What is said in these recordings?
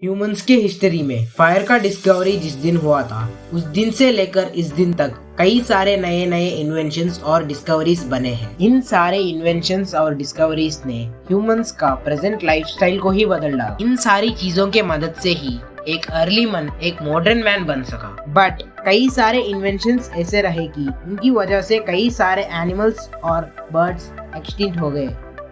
Humans की history में fire का डिस्कवरी जिस दिन हुआ था उस दिन से लेकर इस दिन तक कई सारे नए नए इन्वेंशंस और डिस्कवरीज बने हैं। इन सारे इन्वेंशंस और डिस्कवरीज ने ह्यूमंस का प्रेजेंट लाइफस्टाइल को ही बदल डाला। इन सारी चीजों के मदद से ही एक अर्ली मन एक मॉडर्न मैन बन सका। बट कई सारे इन्वेंशंस ऐसे रहे कि उनकी वजह से कई सारे एनिमल्स और बर्ड्स एक्सटिंक्ट हो गए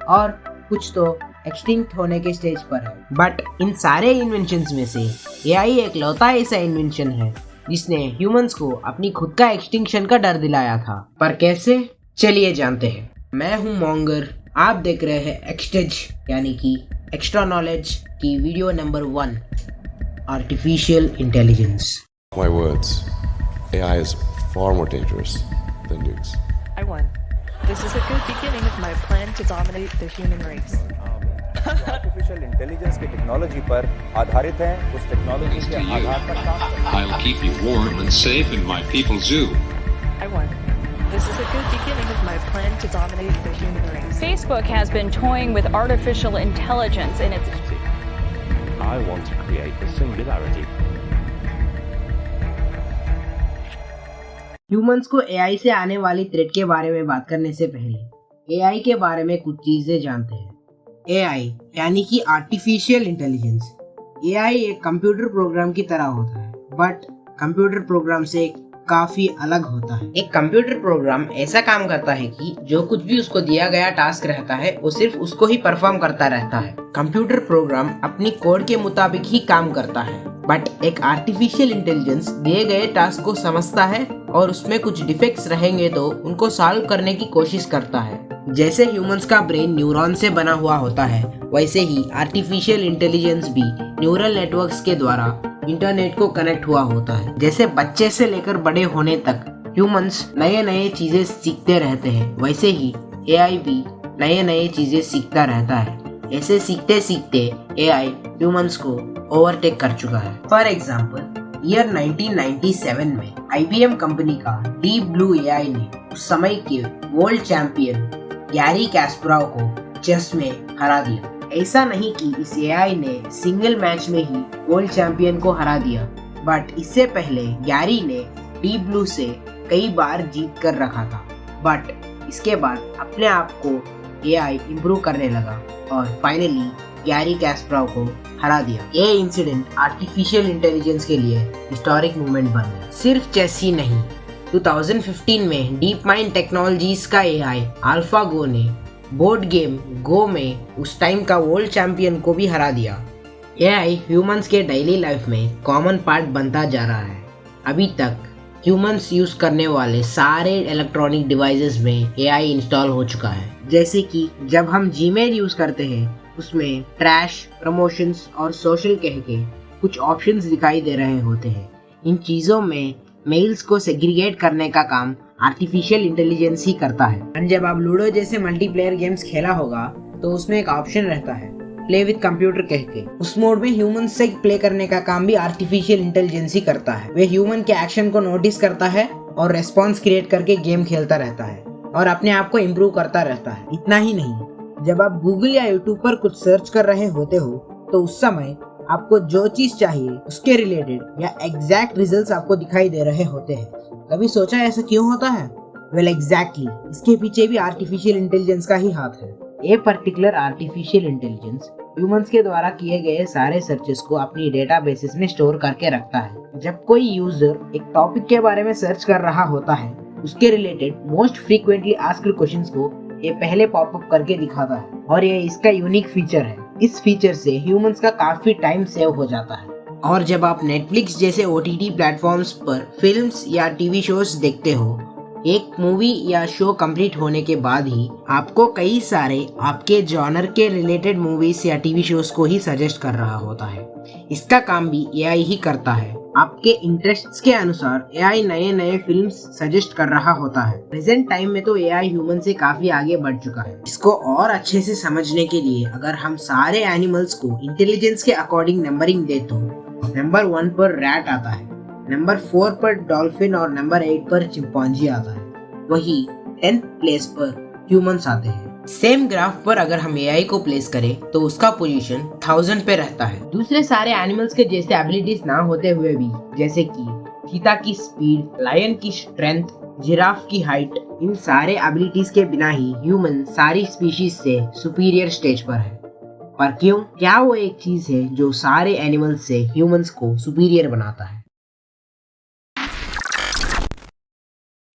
और कुछ तो एक्सटिंक्ट होने के स्टेज पर है। बट इन सारे इन्वेंशंस में से एआई एक लौता ऐसा इन्वेंशन है जिसने ह्यूमंस को अपनी खुद का एक्सटिंक्शन का डर दिलाया था। पर कैसे, चलिए जानते हैं। मैं हूँ मॉन्गर, आप देख रहे हैं एक्सटेज यानी कि एक्स्ट्रा नॉलेज की video number 1, artificial intelligence. My words, AI is far more dangerous than nukes. I won. This is a good beginning of my plan to dominate the human race. Artificial intelligence की technology पर आधारित है, उस technology के आधार पर काम करते हैं। I'll keep you warm and safe in my people's zoo. I won. This is a good beginning of my plan to dominate the human race. Facebook has been toying with artificial intelligence in its... I want to create a singularity. Humans को AI से आने वाली threat के बारे में बात करने से पहले एआई के बारे में कुछ चीजें जानते हैं। एआई यानी कि आर्टिफिशियल इंटेलिजेंस। एआई एक कंप्यूटर प्रोग्राम की तरह होता है, बट कंप्यूटर प्रोग्राम से काफी अलग होता है। एक कंप्यूटर प्रोग्राम ऐसा काम करता है कि जो कुछ भी उसको दिया गया टास्क रहता है वो सिर्फ उसको ही परफॉर्म करता रहता है। कंप्यूटर प्रोग्राम अपनी कोड के मुताबिक ही काम करता है, बट एक आर्टिफिशियल इंटेलिजेंस दिए गए टास्क को समझता है और उसमें कुछ डिफेक्ट्स रहेंगे तो उनको सॉल्व करने की कोशिश करता है। जैसे ह्यूमंस का ब्रेन न्यूरॉन से बना हुआ होता है, वैसे ही आर्टिफिशियल इंटेलिजेंस भी न्यूरल नेटवर्क्स के द्वारा इंटरनेट को कनेक्ट हुआ होता है। जैसे बच्चे से लेकर बड़े होने तक ह्यूमंस नए नए चीजें सीखते रहते हैं, वैसे ही एआई भी नए नए चीजें सीखता रहता है। ऐसे सीखते सीखते एआई ह्यूमंस को ओवरटेक कर चुका है। फॉर एग्जाम्पल, ईयर 1997 में IBM कंपनी का डीप ब्लू एआई ने उस समय के वर्ल्ड चैंपियन गैरी कैस्परोव को चेस में हरा दिया। ऐसा नहीं कि इस एआई ने सिंगल मैच में ही वर्ल्ड चैंपियन को हरा दिया, बट इससे पहले गैरी ने डीप ब्लू से कई बार जीत कर रखा था। बट इसके बाद अपने आप को एआई इम्प्रूव करने लगा और फाइनली गैरी कैस्परोव को हरा दिया। ये इंसिडेंट आर्टिफिशियल इंटेलिजेंस के लिए हिस्टोरिक मूवमेंट बन गया। सिर्फ चेस ही नहीं, 2015 में डीप माइंड टेक्नोलॉजीज का एआई AlphaGo ने बोर्ड गेम गो में उस टाइम का वर्ल्ड चैंपियन को भी हरा दिया। एआई ह्यूमंस के डेली लाइफ में कॉमन पार्ट बनता जा रहा है। अभी तक ह्यूमंस यूज करने वाले सारे इलेक्ट्रॉनिक डिवाइसेस में एआई इंस्टॉल हो चुका है। जैसे कि जब हम जीमेल यूज करते हैं उसमें ट्रैश, प्रमोशंस और सोशल कह के कुछ ऑप्शंस दिखाई दे रहे होते हैं। इन चीज़ों में मेल्स को सेग्रीगेट करने का काम आर्टिफिशियल इंटेलिजेंस ही करता है। और जब आप लूडो जैसे मल्टीप्लेयर गेम्स खेला होगा तो उसमें एक ऑप्शन रहता है प्ले विद कंप्यूटर कह के। उस मोड में ह्यूमन से प्ले करने का काम भी आर्टिफिशियल इंटेलिजेंस ही करता है। वे ह्यूमन के एक्शन को नोटिस करता है और रेस्पॉन्स क्रिएट करके गेम खेलता रहता है और अपने आप को इम्प्रूव करता रहता है। इतना ही नहीं, जब आप गूगल या यूट्यूब पर कुछ सर्च कर रहे होते हो तो उस समय आपको जो चीज चाहिए उसके रिलेटेड या एग्जैक्ट रिजल्ट्स आपको दिखाई दे रहे होते हैं। कभी सोचा ऐसा क्यों होता है? वेल एग्जैक्टली, इसके पीछे भी आर्टिफिशियल इंटेलिजेंस का ही हाथ है। ये पर्टिकुलर आर्टिफिशियल इंटेलिजेंस ह्यूमंस के द्वारा किए गए सारे सर्चेस को अपनी डेटाबेसेस में स्टोर करके रखता है। जब कोई यूजर एक टॉपिक के बारे में सर्च कर रहा होता है, उसके related most frequently asked questions को ये पहले पॉपअप करके दिखाता है और ये इसका यूनिक फीचर है। इस फीचर से ह्यूमंस का काफी टाइम सेव हो जाता है। और जब आप नेटफ्लिक्स जैसे OTT प्लेटफॉर्म्स पर फिल्म्स या टीवी शोज देखते हो, एक मूवी या शो कंप्लीट होने के बाद ही आपको कई सारे आपके जॉनर के रिलेटेड मूवीज या टीवी शोज को ही सजेस्ट कर रहा होता है। इसका काम भी एआई ही करता है। आपके इंटरेस्ट्स के अनुसार एआई नए नए फिल्म्स सजेस्ट कर रहा होता है। प्रेजेंट टाइम में तो एआई ह्यूमन से काफी आगे बढ़ चुका है। इसको और अच्छे से समझने के लिए अगर हम सारे एनिमल्स को इंटेलिजेंस के अकॉर्डिंग नंबरिंग दे तो नंबर 1 पर रैट आता है, नंबर 4 पर डॉल्फिन और नंबर 8 पर चिंपैंजी आता है। वही 10th प्लेस पर ह्यूमंस आते हैं। सेम ग्राफ पर अगर हम एआई को प्लेस करें तो उसका पोजीशन 1000 पे रहता है। दूसरे सारे एनिमल्स के जैसे एबिलिटीज ना होते हुए भी, जैसे कि चीता की स्पीड, लायन की स्ट्रेंथ, जिराफ की हाइट, इन सारे एबिलिटीज के बिना ही ह्यूमन सारी स्पीशीज से सुपीरियर स्टेज पर है। पर क्यों? क्या वो एक चीज है जो सारे एनिमल्स से ह्यूमंस को सुपीरियर बनाता है?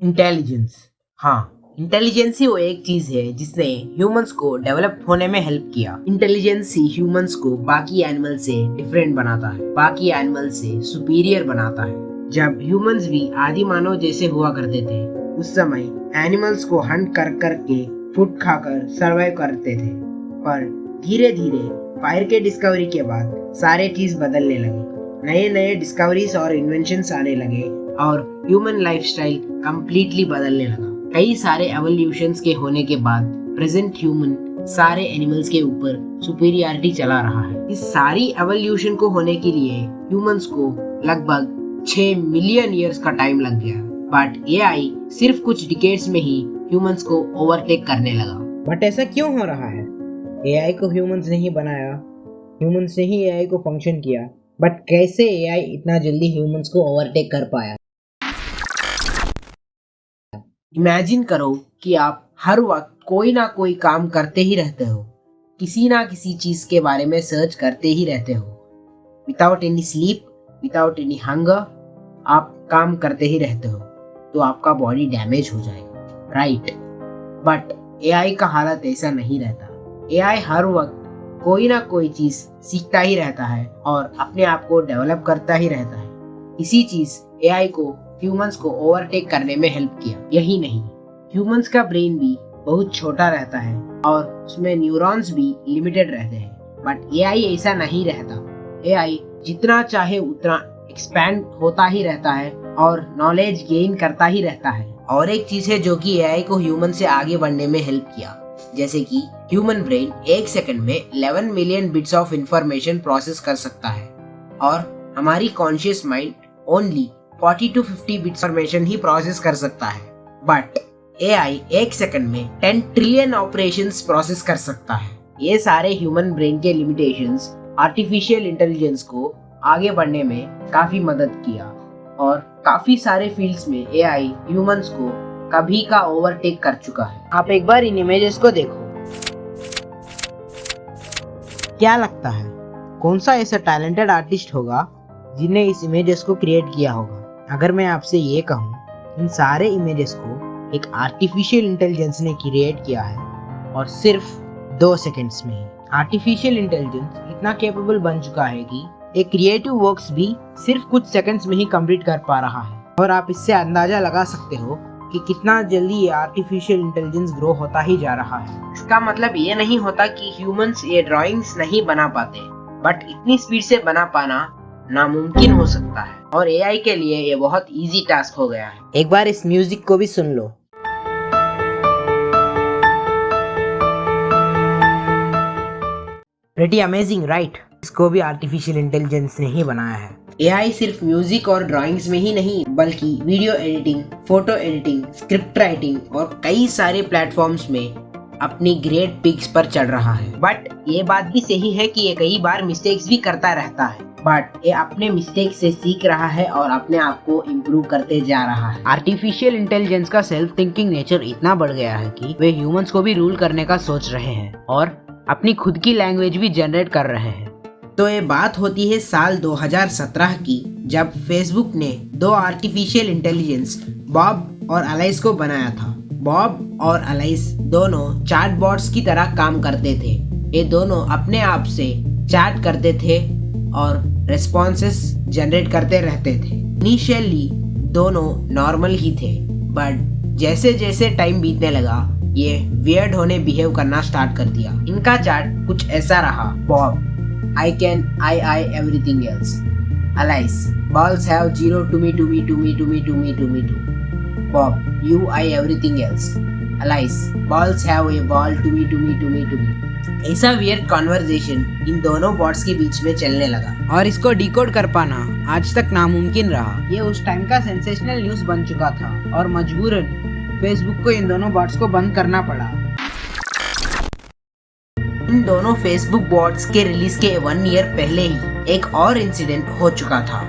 इंटेलिजेंस। हाँ, इंटेलिजेंस ही वो एक चीज है जिसने ह्यूमंस को डेवलप होने में हेल्प किया। इंटेलिजेंस ही ह्यूमंस को बाकी एनिमल से डिफरेंट बनाता है, बाकी एनिमल से सुपीरियर बनाता है। जब ह्यूमंस भी आदि मानव जैसे हुआ करते थे, उस समय एनिमल्स को हंट कर करके फूड खाकर सर्वाइव करते थे। पर धीरे धीरे फायर के डिस्कवरी के बाद सारे चीज बदलने लगे। नए नए डिस्कवरीज और इन्वेंशंस आने लगे और ह्यूमन लाइफस्टाइल कंप्लीटली बदलने लगा। कई सारे एवोल्यूशंस के होने के बाद प्रेजेंट ह्यूमन सारे एनिमल्स के ऊपर सुपीरियरिटी चला रहा है। इस सारी एवोल्यूशन को होने के लिए ह्यूमंस को लगभग 6 मिलियन ईयर्स का टाइम लग गया। बट एआई सिर्फ कुछ डिकेड्स में ही ह्यूमंस को ओवरटेक करने लगा। बट ऐसा क्यों हो रहा है? एआई को ह्यूमंस ने ही बनाया, ह्यूमंस ने ही एआई को फंक्शन किया, बट कैसे एआई इतना जल्दी ह्यूमंस को ओवरटेक कर पाया? इमेजिन करो कि आप हर वक्त कोई ना कोई काम करते ही रहते हो, किसी ना किसी चीज के बारे में सर्च करते ही रहते हो। Without any sleep, without any hunger, आप काम करते ही रहते हो, तो आपका बॉडी डैमेज हो जाएगा, राइट? बट एआई का हालत ऐसा नहीं रहता। एआई हर वक्त कोई ना कोई चीज सीखता ही रहता है और अपने आप को डेवलप करता ही रहता है। इसी चीज एआई को ह्यूमंस को ओवरटेक करने में हेल्प किया। यही नहीं, ह्यूमंस का ब्रेन भी बहुत छोटा रहता है और उसमें न्यूरॉन्स भी लिमिटेड रहते हैं। बट एआई ऐसा नहीं रहता। एआई जितना चाहे उतना एक्सपैंड होता ही रहता है और नॉलेज गेन करता ही रहता है। और एक चीज है जो कि एआई को ह्यूमन से आगे बढ़ने में हेल्प किया, जैसे कि ह्यूमन ब्रेन 1 सेकंड में 11 million bits of information process कर सकता है और हमारी conscious mind only 40 to 50 bits information he process कर सकता है। बट एआई 1 सेकंड में 10 ट्रिलियन ऑपरेशंस प्रोसेस कर सकता है। ये सारे ह्यूमन ब्रेन के लिमिटेशंस आर्टिफिशियल इंटेलिजेंस को आगे बढ़ने में काफी मदद किया और काफी सारे फील्ड्स में एआई ह्यूमंस को कभी का ओवरटेक कर चुका है। आप एक बार इन इमेजेस को देखो। क्या लगता है कौन सा ऐसा टैलेंटेड आर्टिस्ट होगा जिन्हें इस इमेजेस को क्रिएट किया होगा? अगर मैं आपसे ये कहूँ, इन सारे इमेजेस को एक आर्टिफिशियल इंटेलिजेंस ने क्रिएट किया है और सिर्फ 2 सेकंड्स में ही। आर्टिफिशियल इंटेलिजेंस इतना कैपेबल बन चुका है कि एक क्रिएटिव वर्क्स भी सिर्फ कुछ सेकंड्स में ही कंप्लीट कर पा रहा है। और आप इससे अंदाजा लगा सकते हो कि कितना जल्दी ये आर्टिफिशियल इंटेलिजेंस ग्रो होता ही जा रहा है। इसका मतलब ये नहीं होता कि ह्यूमंस ये ड्राइंग्स नहीं बना पाते, बट इतनी स्पीड से बना पाना नामुमकिन हो सकता है और एआई के लिए ये बहुत इजी टास्क हो गया है। एक बार इस म्यूजिक को भी सुन लो। Pretty amazing, right? इसको भी आर्टिफिशियल इंटेलिजेंस ने ही बनाया है। एआई सिर्फ म्यूजिक और ड्राइंग्स में ही नहीं, बल्कि video editing, photo editing, script writing और कई सारे प्लेटफॉर्म्स में अपनी ग्रेट पिक्स पर चढ़ रहा है। बट ये बात भी सही है कि ये कई बार मिस्टेक्स भी करता रहता है, बट ये अपने मिस्टेक से सीख रहा है और अपने आप को इम्प्रूव करते जा रहा है। आर्टिफिशियल इंटेलिजेंस का सेल्फ थिंकिंग नेचर इतना बढ़ गया है कि वे ह्यूमंस को भी रूल करने का सोच रहे हैं और अपनी खुद की लैंग्वेज भी जनरेट कर रहे हैं। तो ये बात होती है साल 2017 की, जब फेसबुक ने 2 आर्टिफिशियल इंटेलिजेंस बॉब और अलाइस को बनाया था। बॉब और अलाइस दोनों चैटबॉट्स की तरह काम करते थे। ये दोनों अपने आप से चैट करते थे और रेस्पॉन्सेस जनरेट करते रहते थे। इनिशियली दोनों नॉर्मल ही थे, बट जैसे जैसे टाइम बीतने लगा, ये वियर्ड होने बिहेव करना स्टार्ट कर दिया। इनका चैट कुछ ऐसा रहा। Bob, I everything else. Alice, balls have 0 to me. Bob, you, I everything else. Alice, balls have a ball to me. ऐसा वियर्ड कॉन्वर्जेशन इन दोनों बॉट्स के बीच में चलने लगा और इसको डिकोड कर पाना आज तक नामुमकिन रहा। ये उस टाइम का सेंसेशनल न्यूज बन चुका था और मजबूरन फेसबुक को इन दोनों बॉट्स को बंद करना पड़ा। दोनों फेसबुक बॉट्स के रिलीज के 1 ईयर पहले ही एक और इंसिडेंट हो चुका था।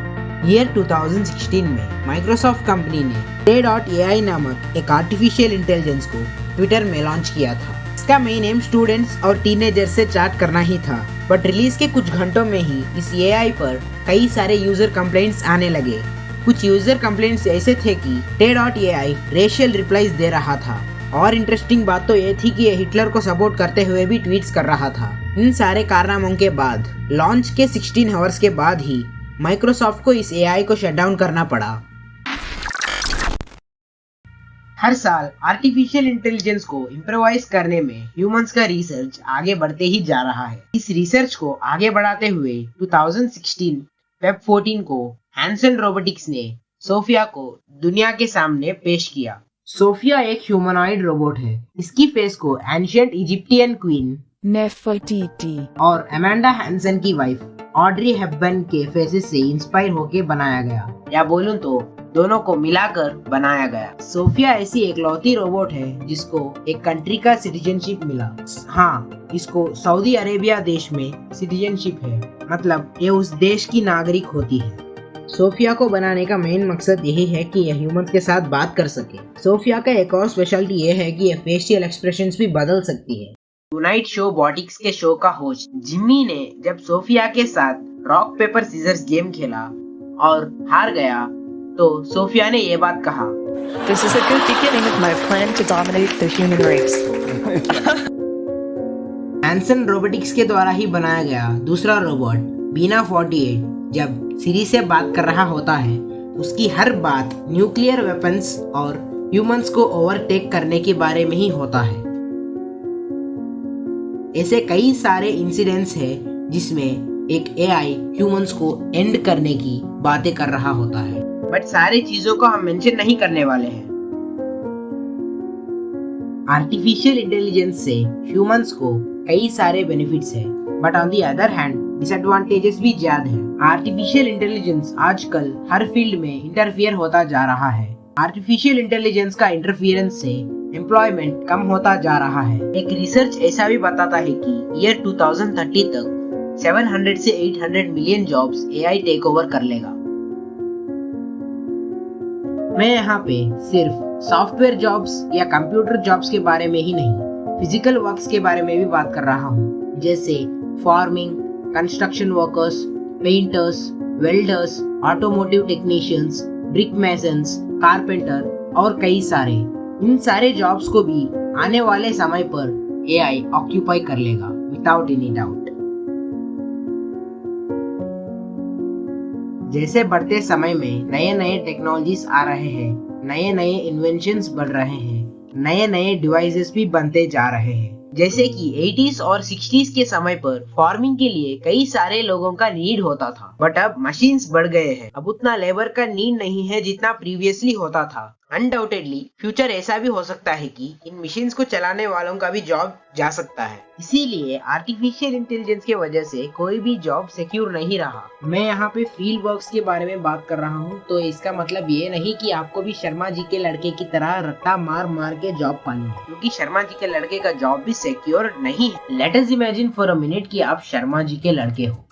ईयर 2016 में माइक्रोसॉफ्ट कंपनी ने Play.ai नामक एक आर्टिफिशियल इंटेलिजेंस को ट्विटर में लॉन्च किया था। इसका मेन एम स्टूडेंट्स और टीनेजर्स से चैट करना ही था, बट रिलीज के कुछ घंटों में ही इस AI पर कई सारे यूजर कंप्लेंट्स आने लगे। कुछ यूजर कंप्लेंट्स ऐसे थे कि Play.ai रेशियल रिप्लाईज दे रहा था, और इंटरेस्टिंग बात तो ये थी कि ये हिटलर को सपोर्ट करते हुए भी ट्वीट्स कर रहा था। इन सारे कारनामों के बाद लॉन्च के 16 आवर्स के बाद ही माइक्रोसॉफ्ट को इस AI को शट डाउन करना पड़ा। हर साल आर्टिफिशियल इंटेलिजेंस को इम्प्रोवाइज करने में ह्यूमंस का रिसर्च आगे बढ़ते ही जा रहा है। इस रिसर्च को आगे बढ़ाते हुए 2016 Feb 14 को हैंसन रोबोटिक्स ने सोफिया को दुनिया के सामने पेश किया। सोफिया एक ह्यूमनॉइड रोबोट है। इसकी फेस को एंशिएंट इजिप्टियन क्वीन नेफर्टिटी और अमांडा हैंसन की वाइफ ऑड्री हेपबर्न के फेसेस से इंस्पायर होके बनाया गया, या बोलूं तो दोनों को मिलाकर बनाया गया। सोफिया ऐसी एकलौती रोबोट है जिसको एक कंट्री का सिटीजनशिप मिला। हाँ, इसको सऊदी अरेबिया देश में सिटीजनशिप है, मतलब ये उस देश की नागरिक होती है। सोफिया को बनाने का मेन मकसद यही है कि यह ह्यूमंस के साथ बात कर सके। सोफिया का एक और स्पेशलिटी ये है कि यह फेशियल एक्सप्रेशंस भी बदल सकती है। टुनाइट शो बॉटिक्स के शो का होस्ट जिम्मी ने जब सोफिया के साथ रॉक पेपर सीजर्स गेम खेला और हार गया, तो सोफिया ने ये बात कहा, This is a good beginning of my plan to dominate the human race. Hanson robotics के द्वारा ही बनाया गया दूसरा रोबोट बीना 48 जब सिरी से बात कर रहा होता है, उसकी हर बात न्यूक्लियर वेपन्स और ह्यूमंस को ओवरटेक करने के बारे में ही होता है। ऐसे कई सारे इंसिडेंट्स हैं जिसमें एक AI ह्यूमंस को एंड करने की बातें कर रहा होता है, बट सारी चीजों को हम मेंशन नहीं करने वाले हैं। आर्टिफिशियल इंटेलिजेंस से ह्यूमंस को कई सारे बेनिफिट्स हैं, but on the other hand disadvantages भी ज्यादा हैं। आर्टिफिशियल इंटेलिजेंस आजकल हर फील्ड में इंटरफियर होता जा रहा है। आर्टिफिशियल इंटेलिजेंस का इंटरफियरेंस से एम्प्लॉयमेंट कम होता जा रहा है। एक रिसर्च ऐसा भी बताता है कि ईयर 2030 तक 700 से 800 million jobs AI take over कर लेगा। मैं यहाँ पे सिर्फ सॉफ्टवेयर जॉब्स या कंप्यूटर जॉब्स के बारे में ही नहीं, फिजिकल वर्क्स के बारे में भी बात कर रहा हूँ, जैसे farming, construction workers, painters, welders, automotive technicians, brick masons, carpenter और कई सारे। इन सारे जॉब्स को भी आने वाले समय पर AI ऑक्यूपाई कर लेगा विदाउट एनी डाउट। जैसे बढ़ते समय में नए नए टेक्नोलॉजीज आ रहे हैं, नए नए इन्वेंशंस बढ़ रहे हैं, नए नए डिवाइसेस भी बनते जा रहे हैं। जैसे कि 80s और 60s के समय पर फार्मिंग के लिए कई सारे लोगों का नीड होता था, बट अब मशीन्स बढ़ गए हैं। अब उतना लेबर का नीड नहीं है जितना प्रीवियसली होता था। अनडाउटेडली फ्यूचर ऐसा भी हो सकता है कि इन मशीन्स को चलाने वालों का भी जॉब जा सकता है। इसीलिए आर्टिफिशियल इंटेलिजेंस की वजह से कोई भी जॉब सिक्योर नहीं रहा। मैं यहाँ पे फील्ड वर्क्स के बारे में बात कर रहा हूँ, तो इसका मतलब ये नहीं कि आपको भी शर्मा जी के लड़के की तरह रट्टा मार मार के जॉब पानी है, क्योंकि शर्मा जी के लड़के का जॉब भी सिक्योर नहीं है। Let us imagine for a minute कि आप शर्मा जी के लड़के हो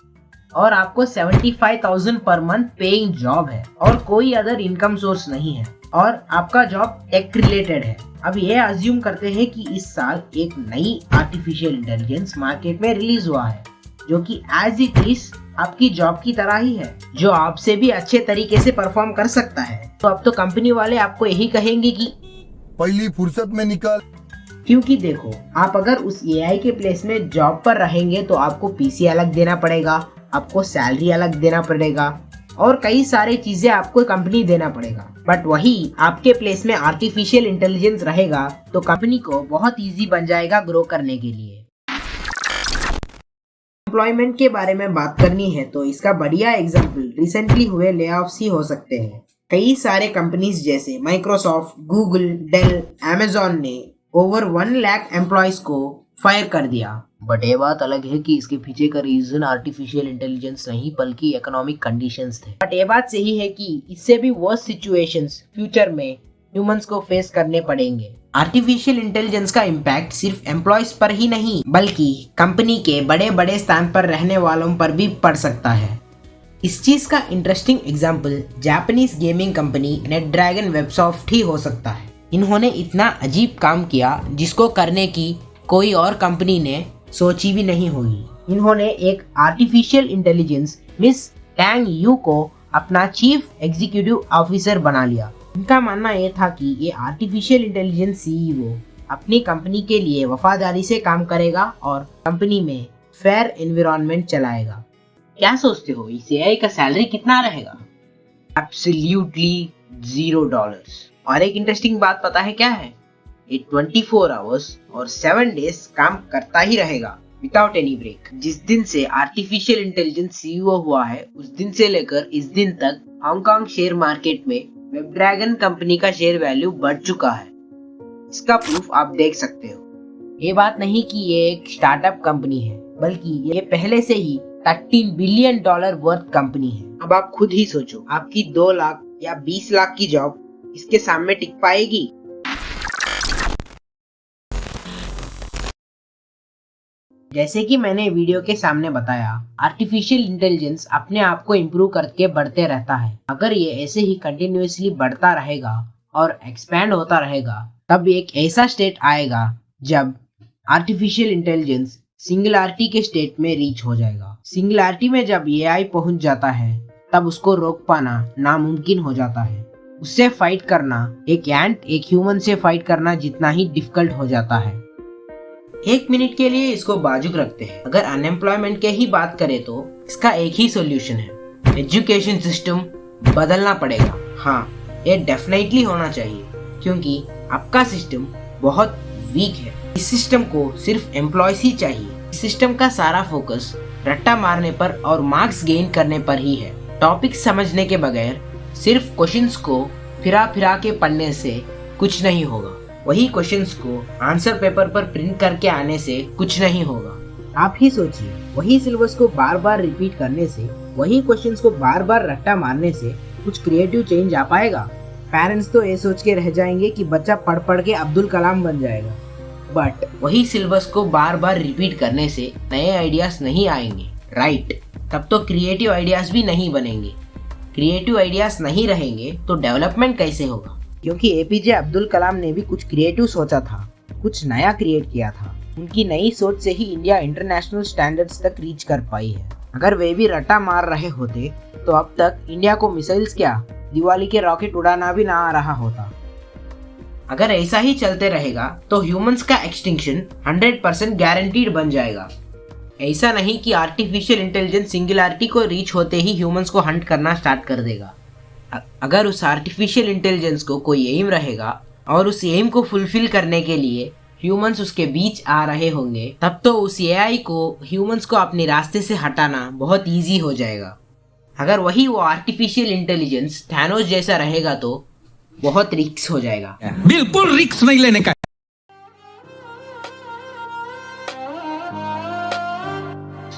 और आपको 75,000 पर मंथ पेइंग जॉब है और कोई अदर इनकम सोर्स नहीं है, और आपका जॉब टेक रिलेटेड है। अब ये अज्यूम करते हैं कि इस साल एक नई आर्टिफिशियल इंटेलिजेंस मार्केट में रिलीज हुआ है, जो कि एज इट इज आपकी जॉब की तरह ही है, जो आपसे भी अच्छे तरीके से परफॉर्म कर सकता है। तो अब तो कंपनी वाले आपको यही कहेंगे कि पहली फुर्सत में निकाल, क्योंकि देखो, आप अगर उस AI के प्लेस में जॉब पर रहेंगे तो आपको PC अलग देना पड़ेगा, आपको सैलरी अलग देना पड़ेगा और कई सारी चीजें आपको कंपनी देना पड़ेगा। बट वही आपके प्लेस में आर्टिफिशियल इंटेलिजेंस रहेगा तो कंपनी को बहुत इजी बन जाएगा ग्रो करने के लिए। एम्प्लॉयमेंट के बारे में बात करनी है तो इसका बढ़िया एग्जांपल रिसेंटली हुए लेऑफ्स ही हो सकते हैं। कई सारे कंपनीज जैसे माइक्रोसॉफ्ट, गूगल, डेल, अमेजॉन ने ओवर 1 लाख एम्प्लॉयज को फायर कर दिया। बट ये बात अलग है कि इसके पीछे का रीजन आर्टिफिशियल इंटेलिजेंस नहीं बल्कि इकोनॉमिक कंडीशंस थे। बट ये बात सही है कि इससे भी वर्स्ट सिचुएशंस फ्यूचर में ह्यूमंस को फेस करने पड़ेंगे। आर्टिफिशियल इंटेलिजेंस का इम्पैक्ट सिर्फ एम्प्लॉयज पर ही नहीं बल्कि कंपनी के बड़े बड़े स्थान पर रहने वालों पर भी पड़ सकता है। इस चीज का interesting example Japanese gaming company NetDragon Websoft ही हो सकता है। इन्होंने इतना अजीब काम किया जिसको करने की कोई और कंपनी ने सोची भी नहीं होगी। इन्होंने एक artificial intelligence miss Tang you को अपना चीफ एग्जीक्यूटिव ऑफिसर बना लिया। इनका मानना यह था कि ये आर्टिफिशियल इंटेलिजेंस सीईओ अपनी कंपनी के लिए वफादारी से काम करेगा और कंपनी में फेयर एनवायरनमेंट चलाएगा। क्या सोचते हो इस एआई का सैलरी कितना रहेगा? एब्सोल्युटली $0। और एक इंटरेस्टिंग बात पता है क्या है? ये 24 आवर्स और 7 डेज काम करता ही रहेगा विदाउट एनी ब्रेक। जिस दिन से आर्टिफिशियल इंटेलिजेंस सीईओ हुआ है उस दिन से लेकर इस दिन तक हांगकांग शेयर मार्केट में वेबड्रैगन कंपनी का शेयर वैल्यू बढ़ चुका है। इसका प्रूफ आप देख सकते हो। ये बात नहीं कि ये एक स्टार्टअप कंपनी है बल्कि ये पहले से ही $13 बिलियन वर्थ कंपनी है। अब आप खुद ही सोचो, आपकी 2 लाख या 20 लाख की जॉब इसके सामने टिक पाएगी? जैसे कि मैंने वीडियो के सामने बताया, आर्टिफिशियल इंटेलिजेंस अपने आप को इम्प्रूव करके बढ़ते रहता है। अगर ये ऐसे ही कंटिन्यूअसली बढ़ता रहेगा और एक्सपैंड होता रहेगा तब एक ऐसा स्टेट आएगा जब आर्टिफिशियल इंटेलिजेंस सिंगुलैरिटी के स्टेट में रीच हो जाएगा। सिंगुलैरिटी में जब एआई पहुंच जाता है तब उसको रोक पाना नामुमकिन हो जाता है। उससे फाइट करना एक एंट एक ह्यूमन से फाइट करना जितना ही डिफिकल्ट हो जाता है। 1 मिनट के लिए इसको बाजुक रखते हैं। अगर अनएम्प्लॉयमेंट के ही बात करें तो इसका एक ही सॉल्यूशन है, एजुकेशन सिस्टम बदलना पड़ेगा। हाँ, ये डेफिनेटली होना चाहिए क्योंकि आपका सिस्टम बहुत वीक है। इस सिस्टम को सिर्फ एम्प्लॉयज ही चाहिए। इस सिस्टम का सारा फोकस रट्टा मारने पर और मार्क्स गेन करने पर ही है। टॉपिक समझने के बगैर सिर्फ क्वेश्चंस को फिरा फिरा के पढ़ने से कुछ नहीं होगा। वही क्वेश्चंस को आंसर पेपर पर प्रिंट करके आने से कुछ नहीं होगा। आप ही सोचिए, वही सिलेबस को बार बार रिपीट करने से, वही क्वेश्चंस को बार बार रट्टा मारने से कुछ क्रिएटिव चेंज आ पाएगा? पेरेंट्स तो ये सोच के रह जाएंगे कि बच्चा पढ़ पढ़ के अब्दुल कलाम बन जाएगा। बट वही सिलेबस को बार बार रिपीट करने से नए आइडियाज नहीं आएंगे, राइट? तब तो क्रिएटिव आइडियाज भी नहीं बनेंगे। क्रिएटिव आइडियाज नहीं रहेंगे तो डेवलपमेंट कैसे होगा? क्योंकि एपीजे अब्दुल कलाम ने भी कुछ क्रिएटिव सोचा था, कुछ नया क्रिएट किया था। उनकी नई सोच से ही इंडिया इंटरनेशनल स्टैंडर्ड्स तक रीच कर पाई है। अगर वे भी रट्टा मार रहे होते तो अब तक इंडिया को मिसाइल्स क्या, दिवाली के रॉकेट उड़ाना भी ना आ रहा होता। अगर ऐसा ही चलते रहेगा तो ह्यूमंस का एक्सटिंक्शन 100% गारंटीड बन जाएगा। ऐसा नहीं कि आर्टिफिशियल इंटेलिजेंस सिंगुलैरिटी को रीच होते ही ह्यूमंस को हंट करना स्टार्ट कर देगा। अगर उस आर्टिफिशियल इंटेलिजेंस को कोई एम रहेगा और उस एम को फुलफिल करने के लिए ह्यूमंस उसके बीच आ रहे होंगे तब तो उस एआई को ह्यूमंस को अपने रास्ते से हटाना बहुत इजी हो जाएगा। अगर वही वो आर्टिफिशियल इंटेलिजेंस थैनोस जैसा रहेगा तो बहुत रिस्क हो जाएगा। बिल्कुल रिस्क नहीं लेने का।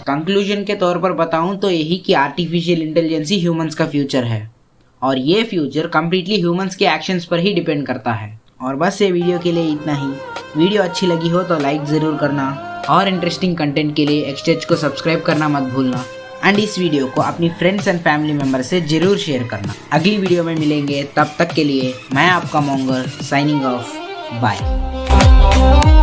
कंक्लूजन के तौर पर बताऊं तो यही कि आर्टिफिशियल इंटेलिजेंस ही ह्यूमंस का फ्यूचर है और ये फ्यूचर कम्प्लीटली ह्यूमंस के एक्शंस पर ही डिपेंड करता है। और बस ये वीडियो के लिए इतना ही। वीडियो अच्छी लगी हो तो लाइक ज़रूर करना और इंटरेस्टिंग कंटेंट के लिए एक्सटेज को सब्सक्राइब करना मत भूलना एंड इस वीडियो को अपनी फ्रेंड्स एंड फैमिली मेम्बर से जरूर शेयर करना। अगली वीडियो में मिलेंगे, तब तक के लिए मैं आपका मोंगर साइनिंग ऑफ, बाय।